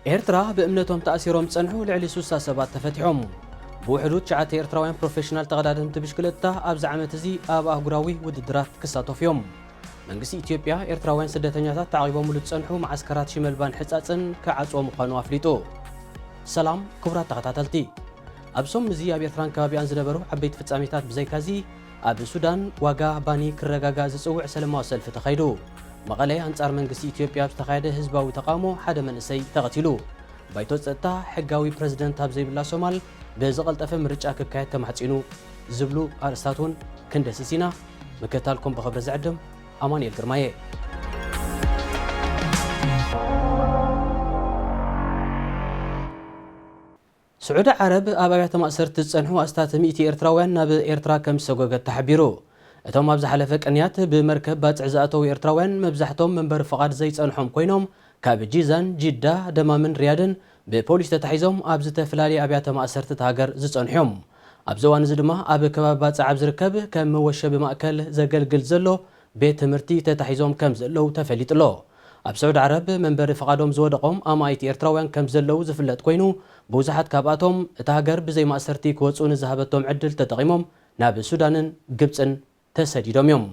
ኤርትራ በእምነቶም ተኣሲሮም ጸንሑ ልዕሊ 60 ሰባት ተፈቲሖም ብውሕዱት 9 ኤርትራውያን ፕሮፌሽናል ተቐዳደምቲ ብሽክለታ ኣብዚ ዓመት እዚ ኣብ ኣህጉራዊ ውድድራት ክሳተፉ እዮም። መንግስቲ ኢትዮጵያ ኤርትራውያን ስደተኛታት ተዓቂቦምሉ ዝጸንሑ ማዓስከራት ሽመልባን ሕጻጽን ክዓጽዎ ምዃኑ ኣፍሊጡ። ሰላም ክቡራት ተኸታተልቲ፣ ኣብ ሶም እዚ ኣብ ኤርትራን ከባቢያን ዝነበሩ ዓበይቲ ፍጻሜታት ብዘይካዚ ኣብ ሱዳን ዋጋ ባኒ ክረጋጋእ ዝጽውዕ ሰላማዊ ሰልፊ ተኻይዱ። መቐለ ኣንጻር መንግስቲ ኢትዮጵያ ዝተኻየደ ህዝባዊ ተቃውሞ ሓደ መንእሰይ ተቐቲሉ። ባይቶ ጸጥታ ሕጋዊ ፕረዚደንት ኣብ ዘይብላ ሶማል ብዝቐልጠፈ ምርጫ ክካየድ ተማሕጺኑ ዝብሉ ኣርእስታት እውን ክንደስስ ኢና። ምክትታልኩም ብኽብሪ ዝዕድም ኣማንኤል ግርማየ። ስዑድ ዓረብ ኣብ ኣብያተ ማእሰርቲ ዝጸንሑ ኣስታት 100 ኤርትራውያን ናብ ኤርትራ ከም ዝሰጎገት ተሓቢሩ። እቶም ኣብ ዝሓለፈ ቀንያት ብመርከብ ባፅዕ ዝኣተዉ ኤርትራውያን መብዛሕቶም መንበሪ ፍቓድ ዘይጸንሖም ኮይኖም ካብ ጂዛን፣ ጂዳ፣ ደማምን ርያድን ብፖሊስ ተታሒዞም ኣብ ዝተፈላለዩ ኣብያተ ማእሰርቲ ሃገር ዝጸንሖም። ኣብዚ እዋን እዚ ድማ ኣብ ከባቢ ባፅዕ ኣብ ዝርከብ ከም መወሸቢ ማእከል ዘገልግል ዘሎ ቤት ትምህርቲ ተታሒዞም ከም ዘለዉ ተፈሊጡሎ። ኣብ ስዑድ ዓረብ መንበሪ ፍቓዶም ዝወደቖም ኣማይቲ ኤርትራውያን ከም ዘለዉ ዝፍለጥ ኮይኑ ብዙሓት ካብኣቶም እታ ሃገር ብዘይ ማእሰርቲ ክወፁ ንዝሃበቶም ዕድል ተጠቒሞም ናብ ሱዳንን ግብፅን ተሰዲዶም እዮም።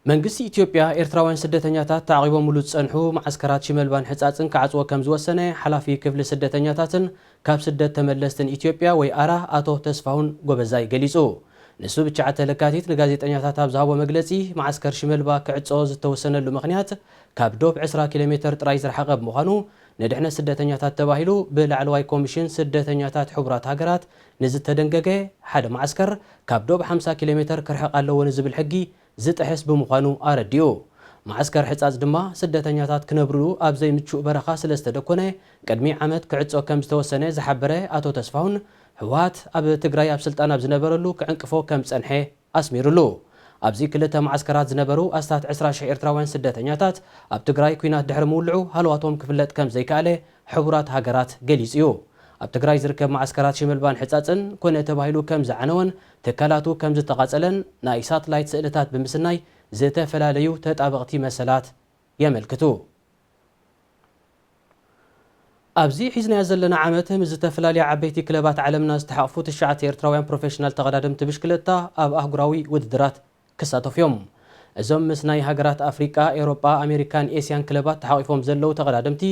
መንግስቲ ኢትዮጵያ ኤርትራውያን ስደተኛታት ተዓቂቦምሉ ዝጸንሑ ማዓስከራት ሽመልባን ሕጻጽን ክዓጽዎ ከም ዝወሰነ ሓላፊ ክፍሊ ስደተኛታትን ካብ ስደት ተመለስትን ኢትዮጵያ ወይ ኣራ ኣቶ ተስፋሁን ጎበዛይ ገሊጹ። ንሱ ብትሽዓተ ለካቲት ንጋዜጠኛታት ኣብ ዝሃቦ መግለጺ ማዓስከር ሽመልባ ክዕጽኦ ዝተወሰነሉ ምኽንያት ካብ ዶብ 20 ኪሎ ሜትር ጥራይ ዝረሓቐ ብምዃኑ ንድሕነት ስደተኛታት ተባሂሉ ብላዕለዋይ ኮሚሽን ስደተኛታት ሕቡራት ሃገራት ንዝተደንገገ ሓደ ማዓስከር ካብ ዶብ 50 ኪሎ ሜትር ክርሕቕ ኣለዎ ንዝብል ሕጊ ዝጥሕስ ብምዃኑ ኣረዲኡ። ማዓስከር ሕጻጽ ድማ ስደተኛታት ክነብሩሉ ኣብ ዘይምቹእ በረኻ ስለ ዝተደኮነ ቅድሚ ዓመት ክዕጾ ከም ዝተወሰነ ዝሓበረ ኣቶ ተስፋሁን ህወሓት ኣብ ትግራይ ኣብ ስልጣን ኣብ ዝነበረሉ ክዕንቅፎ ከም ጸንሐ ኣስሚሩሉ። ኣብዚ ክልተ ማዓስከራት ዝነበሩ ኣስታት 20,000 ኤርትራውያን ስደተኛታት ኣብ ትግራይ ኩናት ድሕሪ ምውልዑ ሃልዋቶም ክፍለጥ ከም ዘይከኣለ ሕቡራት ሃገራት ገሊጹ እዩ። ኣብ ትግራይ ዝርከብ ማዓስከራት ሽመልባን ሕጻጽን ኮነ ተባሂሉ ከም ዝዓነወን ትካላቱ ከም ዝተቓጸለን ናይ ሳትላይት ስእልታት ብምስናይ ዝተፈላለዩ ተጣበቕቲ መሰላት የመልክቱ። ኣብዚ ሒዝናዮ ዘለና ዓመት ምስ ዝተፈላለዩ ዓበይቲ ክለባት ዓለምና ዝተሓቕፉ 9 ኤርትራውያን ፕሮፌሽናል ተቐዳደምቲ ብሽክለታ ኣብ ኣህጉራዊ ውድድራት ክሳተፉ እዮም። እዞም ምስ ናይ ሃገራት ኣፍሪቃ፣ ኤውሮጳ፣ ኣሜሪካን ኤስያን ክለባት ተሓቒፎም ዘለዉ ተቐዳደምቲ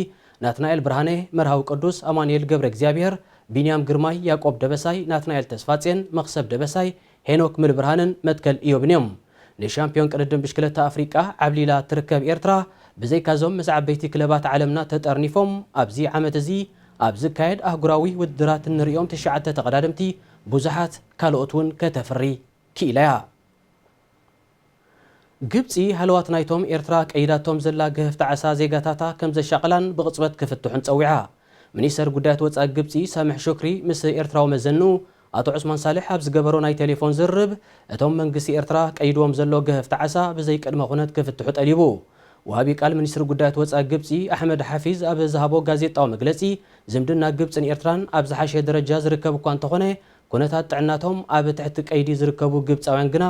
ናትናኤል ብርሃኔ፣ መርሃዊ ቅዱስ፣ ኣማንኤል ገብረ እግዚኣብሔር፣ ቢንያም ግርማይ፣ ያዕቆብ ደበሳይ፣ ናትናኤል ተስፋጽን፣ መኽሰብ ደበሳይ፣ ሄኖክ ምልብርሃንን መትከል ኢዮብን እዮም። ንሻምፒዮን ቅድድም ብሽክለታ ኣፍሪቃ ዓብሊላ ትርከብ ኤርትራ ብዘይካዞም ምስ ዓበይቲ ክለባት ዓለምና ተጠርኒፎም ኣብዚ ዓመት እዚ ኣብ ዝካየድ ኣህጉራዊ ውድድራት እንሪኦም 9 ተቐዳደምቲ ብዙሓት ካልኦት እውን ከተፍሪ ክኢለያ። ግብፂ ሃለዋት ናይቶም ኤርትራ ቀይዳቶም ዘላ ገህፍቲ ዓሳ ዜጋታታ ከም ዘሻቕላን ብቕፅበት ክፍትሑን ፀዊዓ። ሚኒስተር ጉዳያት ወፃኢ ግብፂ ሳምሕ ሹክሪ ምስ ኤርትራዊ መዘኑ ኣቶ ዑስማን ሳልሕ ኣብ ዝገበሮ ናይ ቴሌፎን ዝርብ እቶም መንግስቲ ኤርትራ ቀይድዎም ዘሎ ገህፍቲ ዓሳ ብዘይ ቅድመ ኩነት ክፍትሑ ጠሊቡ። ወሃቢ ቃል ሚኒስትሪ ጉዳያት ወፃኢ ግብፂ ኣሕመድ ሓፊዝ ኣብ ዝሃቦ ጋዜጣዊ መግለፂ ዝምድና ግብፅን ኤርትራን ኣብ ዝሓሸ ደረጃ ዝርከብ እኳ እንተኾነ ኩነታት ጥዕናቶም ኣብ ትሕቲ ቀይዲ ዝርከቡ ግብፃውያን ግና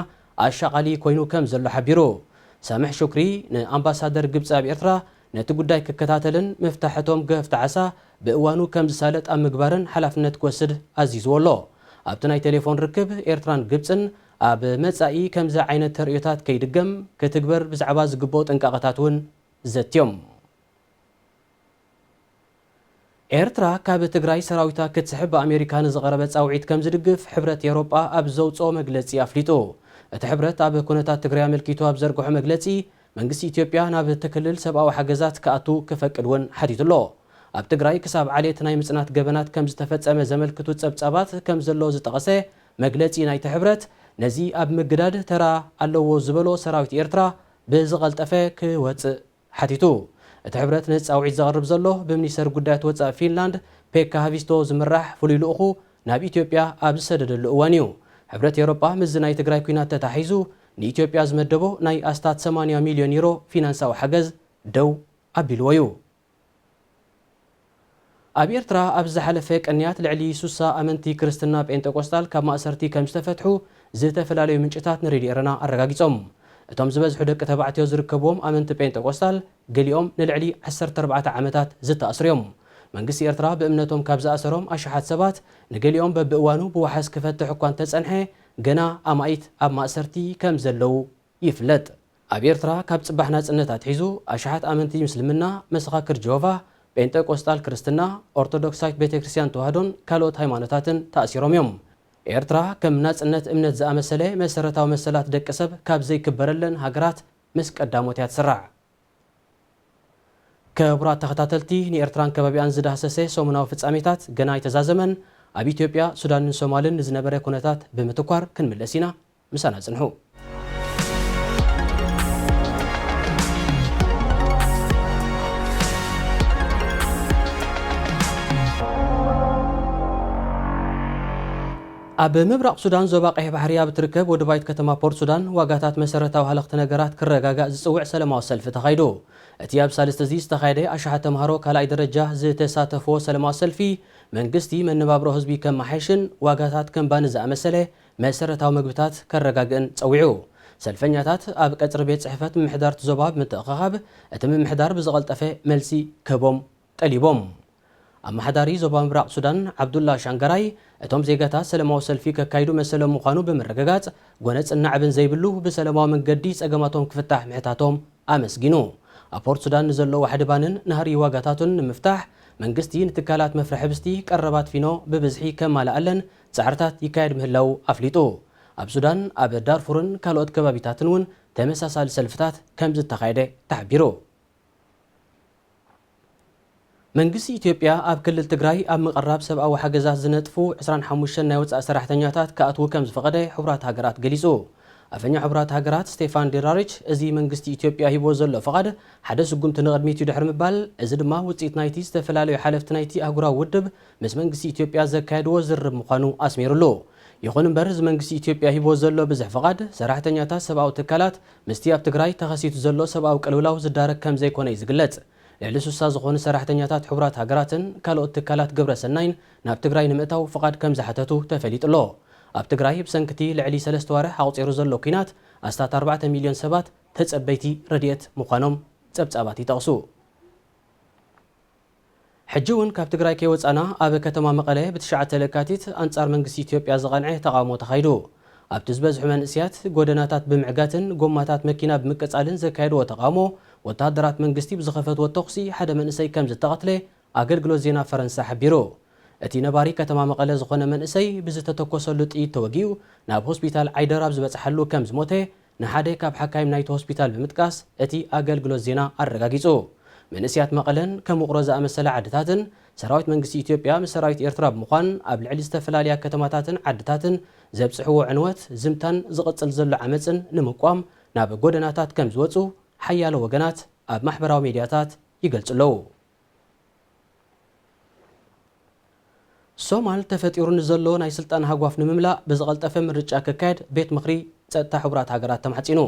ኣሻቓሊ ኮይኑ ከም ዘሎ ሓቢሩ። ሳምሕ ሹክሪ ንኣምባሳደር ግብፂ ኣብ ኤርትራ ነቲ ጉዳይ ክከታተልን መፍታሕቶም ገህፍቲ ዓሳ ብእዋኑ ከም ዝሳለጥ ኣብ ምግባርን ሓላፍነት ክወስድ ኣዚዝዎ ኣሎ። ኣብቲ ናይ ቴሌፎን ርክብ ኤርትራን ግብፅን ኣብ መጻኢ ከምዚ ዓይነት ተርእዮታት ከይድገም ክትግበር ብዛዕባ ዝግብኦ ጥንቃቐታት እውን ዘትዮም። ኤርትራ ካብ ትግራይ ሰራዊታ ክትስሕብ ብኣሜሪካ ንዝቐረበ ጻውዒት ከም ዝድግፍ ሕብረት ኤውሮጳ ኣብ ዘውፅኦ መግለፂ ኣፍሊጡ። እቲ ሕብረት ኣብ ኩነታት ትግራይ ኣመልኪቱ ኣብ ዘርግሖ መግለፂ መንግስቲ ኢትዮጵያ ናብ እቲ ክልል ሰብኣዊ ሓገዛት ክኣቱ ክፈቅድ እውን ሓቲቱሎ። ኣብ ትግራይ ክሳብ ዓሌት ናይ ምጽናት ገበናት ከም ዝተፈጸመ ዘመልክቱ ጸብጻባት ከም ዘሎ ዝጠቐሰ መግለፂ ናይቲ ሕብረት ነዚ ኣብ ምግዳድ ተራ ኣለዎ ዝበሎ ሰራዊት ኤርትራ ብዝቐልጠፈ ክወፅእ ሓቲቱ። እቲ ሕብረት ንፃውዒት ዘቕርብ ዘሎ ብሚኒስተር ጉዳያት ወፃኢ ፊንላንድ ፔካ ሃቪስቶ ዝምራሕ ፍሉይ ልኡኹ ናብ ኢትዮጵያ ኣብ ዝሰደደሉ እዋን እዩ። ሕብረት ኤውሮጳ ምዝ ናይ ትግራይ ኩናት ተታሒዙ ንኢትዮጵያ ዝመደቦ ናይ ኣስታት 80 ሚልዮን ዩሮ ፊናንሳዊ ሓገዝ ደው ኣቢልዎ እዩ። ኣብ ኤርትራ ኣብ ዝሓለፈ ቀንያት ልዕሊ 60 ኣመንቲ ክርስትና ጴንጤቆስታል ካብ ማእሰርቲ ከም ዝተፈትሑ ዝተፈላለዩ ምንጭታት ንሬድዮ ኤረና ኣረጋጊጾም። እቶም ዝበዝሑ ደቂ ተባዕትዮ ዝርከብዎም ኣመንቲ ጴንጤቆስታል ገሊኦም ንልዕሊ 14 ዓመታት ዝተኣስርዮም መንግስቲ ኤርትራ ብእምነቶም ካብ ዝኣሰሮም ኣሽሓት ሰባት ንገሊኦም በብእዋኑ ብዋሓስ ክፈትሕ እኳ እንተጸንሐ ገና ኣማኢት ኣብ ማእሰርቲ ከም ዘለው ይፍለጥ። ኣብ ኤርትራ ካብ ጽባሕ ናጽነታት ሒዙ ኣሽሓት ኣመንቲ ምስልምና፣ መሰኻክር ጀሆቫ፣ ጴንጤቆስጣል ክርስትና፣ ኦርቶዶክሳዊት ቤተክርስትያን ተዋህዶን ካልኦት ሃይማኖታትን ተኣሲሮም እዮም። ኤርትራ ከም ናጽነት እምነት ዝኣመሰለ መሰረታዊ መሰላት ደቂ ሰብ ካብ ዘይክበረለን ሃገራት ምስ ቀዳሞት እያ ትስራዕ። ክቡራት ተኸታተልቲ ንኤርትራን ከባቢኣን ዝዳሰሰ ሰሙናዊ ፍጻሜታት ገና ኣይተዛዘመን። ኣብ ኢትዮጵያ ሱዳንን ሶማልን ዝነበረ ኩነታት ብምትኳር ክንምለስ ኢና። ምሳና ጽንሑ። ኣብ ምብራቕ ሱዳን ዞባ ቀይሕ ባሕሪ ኣብ ትርከብ ወደባይት ከተማ ፖርት ሱዳን ዋጋታት መሰረታዊ ሃለኽቲ ነገራት ክረጋጋእ ዝጽውዕ ሰላማዊ ሰልፊ ተኻይዱ። እቲ ኣብ ሳልስተ እዚ ዝተኻየደ ኣሽሓት ተምሃሮ ካልኣይ ደረጃ ዝተሳተፍዎ ሰላማዊ ሰልፊ መንግስቲ መነባብሮ ህዝቢ ከመሓይሽን ዋጋታት ከም ባኒ ዝኣመሰለ መሰረታዊ ምግብታት ከረጋግእን ጸዊዑ። ሰልፈኛታት ኣብ ቀጽሪ ቤት ጽሕፈት ምምሕዳር ዞባ ብምትእኽኻብ እቲ ምምሕዳር ብዝቐልጠፈ መልሲ ክህቦም ጠሊቦም። ኣመሓዳሪ ዞባ ምብራቕ ሱዳን ዓብዱላ ሻንገራይ እቶም ዜጋታት ሰላማዊ ሰልፊ ከካይዱ መሰሎም ምዃኑ ብምርግጋጽ ጎነፅን ናዕብን ዘይብሉ ብሰላማዊ መንገዲ ጸገማቶም ክፍታሕ ምሕታቶም ኣመስጊኑ። ኣብ ፖርት ሱዳን ንዘለዉ ዋሕድባንን ናህሪ ዋጋታቱን ንምፍታሕ መንግስቲ ንትካላት መፍርሒ ህብስቲ ቀረባት ፊኖ ብብዝሒ ከማልኣለን ጻዕርታት ይካየድ ምህላው ኣፍሊጡ። ኣብ ሱዳን ኣብ ዳርፉርን ካልኦት ከባቢታትን እውን ተመሳሳሊ ሰልፍታት ከም ዝተኻየደ ተሓቢሩ። መንግስቲ ኢትዮጵያ ኣብ ክልል ትግራይ ኣብ ምቕራብ ሰብኣዊ ሓገዛት ዝነጥፉ 25 ናይ ወፃኢ ሰራሕተኛታት ክኣትዉ ከም ዝፈቐደ ሕቡራት ሃገራት ገሊጹ። ኣፈኛ ሕቡራት ሃገራት ስቴፋን ዱራሪች እዚ መንግስቲ ኢትዮጵያ ሂቦ ዘሎ ፈቓድ ሓደ ስጉምቲ ንቕድሚት እዩ ድሕሪ ምባል እዚ ድማ ውፅኢት ናይቲ ዝተፈላለዩ ሓለፍቲ ናይቲ ኣህጉራዊ ውድብ ምስ መንግስቲ ኢትዮጵያ ዘካየድዎ ዝርብ ምዃኑ ኣስሜሩሉ። ይኹን እምበር እዚ መንግስቲ ኢትዮጵያ ሂቦ ዘሎ ብዙሕ ፈቓድ ሰራሕተኛታት ሰብኣዊ ትካላት ምስቲ ኣብ ትግራይ ተኸሲቱ ዘሎ ሰብኣዊ ቅልውላው ዝዳረግ ከም ዘይኮነ እዩ ዝግለጽ። ልዕሊ 60 ዝኾኑ ሰራሕተኛታት ሕቡራት ሃገራትን ካልኦት ትካላት ግብረ ሰናይን ናብ ትግራይ ንምእታው ፍቓድ ከም ዝሓተቱ ተፈሊጡሎ። ኣብ ትግራይ ብሰንኪቲ ልዕሊ 3 ወርሕ ኣቑፂሩ ዘሎ ኩናት ኣስታት 4 ሚልዮን ሰባት ተጸበይቲ ረድኤት ምዃኖም ጸብጻባት ይጠቕሱ። ሕጂ እውን ካብ ትግራይ ከይወፃና ኣብ ከተማ መቐለ ብ9 ለካቲት ኣንጻር መንግስቲ ኢትዮጵያ ዝቐንዐ ተቃውሞ ተኻይዱ። ኣብቲ ዝበዝሑ መንእስያት ጎደናታት ብምዕጋትን ጎማታት መኪና ብምቅጻልን ዘካየድዎ ተቃውሞ ወታደራት መንግስቲ ብዝኸፈትዎ ተኹሲ ሓደ መንእሰይ ከም ዝተቐትለ ኣገልግሎት ዜና ፈረንሳይ ሓቢሩ። እቲ ነባሪ ከተማ መቐለ ዝኾነ መንእሰይ ብዝተተኮሰሉ ጥይት ተወጊኡ ናብ ሆስፒታል ዓይደር ኣብ ዝበፅሓሉ ከም ዝሞተ ንሓደ ካብ ሓካይም ናይቲ ሆስፒታል ብምጥቃስ እቲ ኣገልግሎት ዜና ኣረጋጊጹ። መንእስያት መቐለን ከም ውቕሮ ዝኣመሰለ ዓድታትን ሰራዊት መንግስቲ ኢትዮጵያ ምስ ሰራዊት ኤርትራ ብምዃን ኣብ ልዕሊ ዝተፈላለያ ከተማታትን ዓድታትን ዘብፅሕዎ ዕንወት ዝምታን ዝቕፅል ዘሎ ዓመፅን ንምቋም ናብ ጎደናታት ከም ዝወፁ ሓያሎ ወገናት ኣብ ማሕበራዊ ሚድያታት ይገልጹ ኣለዉ። ሶማል ተፈጢሩ ንዘሎ ናይ ስልጣን ሃጓፍ ንምምላእ ብዝቐልጠፈ ምርጫ ክካየድ ቤት ምኽሪ ጸጥታ ሕቡራት ሃገራት ተማሕፂኑ።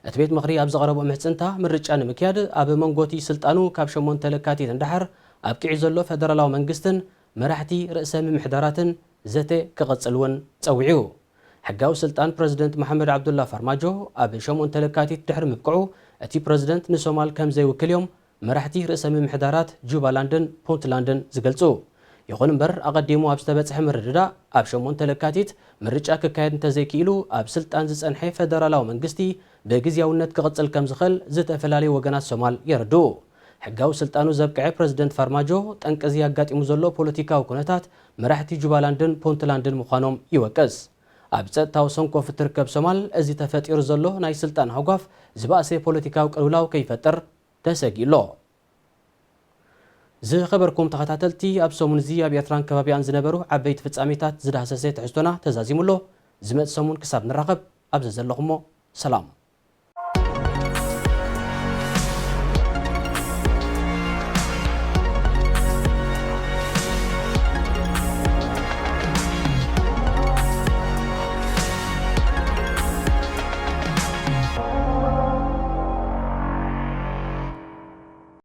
እቲ ቤት ምኽሪ ኣብ ዘቐረቦ ምሕፅንታ ምርጫ ንምክያድ ኣብ መንጎቲ ስልጣኑ ካብ 8 ለካቲት እንድሕር ኣብ ቂዒ ዘሎ ፈደራላዊ መንግስትን መራሕቲ ርእሰ ምምሕዳራትን ዘተ ክቕፅል እውን ጸዊዑ። ሕጋዊ ስልጣን ፕረዚደንት መሐመድ ዓብዱላ ፋርማጆ ኣብ 8 ለካቲት ድሕሪ ምብቅዑ እቲ ፕረዚደንት ንሶማል ከም ዘይውክል እዮም መራሕቲ ርእሰ ምምሕዳራት ጁባላንድን ፑንትላንድን ዝገልጹ። ይኹን እምበር ኣቐዲሙ ኣብ ዝተበፅሐ ምርድዳእ ኣብ 8 ለካቲት ምርጫ ክካየድ እንተዘይክኢሉ ኣብ ስልጣን ዝጸንሐ ፈደራላዊ መንግስቲ ብግዝያውነት ክቕፅል ከም ዝኽእል ዝተፈላለዩ ወገናት ሶማል የርድኡ። ሕጋዊ ስልጣኑ ዘብቅዐ ፕረዚደንት ፋርማጆ ጠንቂ እዚ ኣጋጢሙ ዘሎ ፖለቲካዊ ኩነታት መራሕቲ ጁባላንድን ፑንትላንድን ምዃኖም ይወቅስ። ኣብ ጸጥታዊ ሰንኮፍ እትርከብ ሶማል እዚ ተፈጢሩ ዘሎ ናይ ስልጣን ሃጓፍ ዝበእሰ ፖለቲካዊ ቅልውላው ከይፈጥር ተሰጊሎ። ዝኸበርኩም ተኸታተልቲ ኣብ ሰሙን እዚ ኣብ ኤርትራን ከባቢያን ዝነበሩ ዓበይቲ ፍጻሜታት ዝዳሰሰ ትሕዝቶና ተዛዚሙሎ። ዝመጽእ ሰሙን ክሳብ ንራኸብ ኣብዚ ዘለኹሞ ሰላም።